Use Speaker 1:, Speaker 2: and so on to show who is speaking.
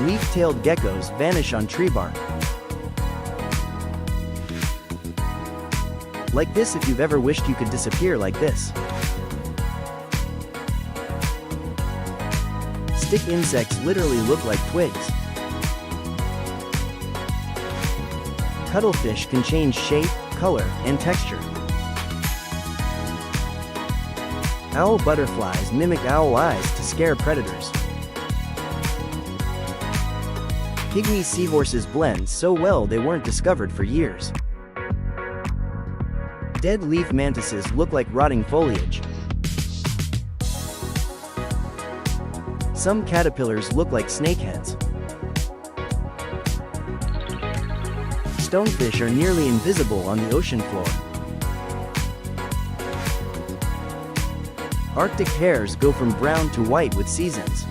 Speaker 1: Leaf-tailed geckos vanish on tree bark. Like this if you've ever wished you could disappear like this. Stick insects literally look like twigs. Cuttlefish can change shape, color, and texture. Owl butterflies mimic owl eyes to scare predators. Pygmy seahorses blend so well they weren't discovered for years. Dead leaf mantises look like rotting foliage. Some caterpillars look like snakeheads. Stonefish are nearly invisible on the ocean floor. Arctic hares go from brown to white with seasons.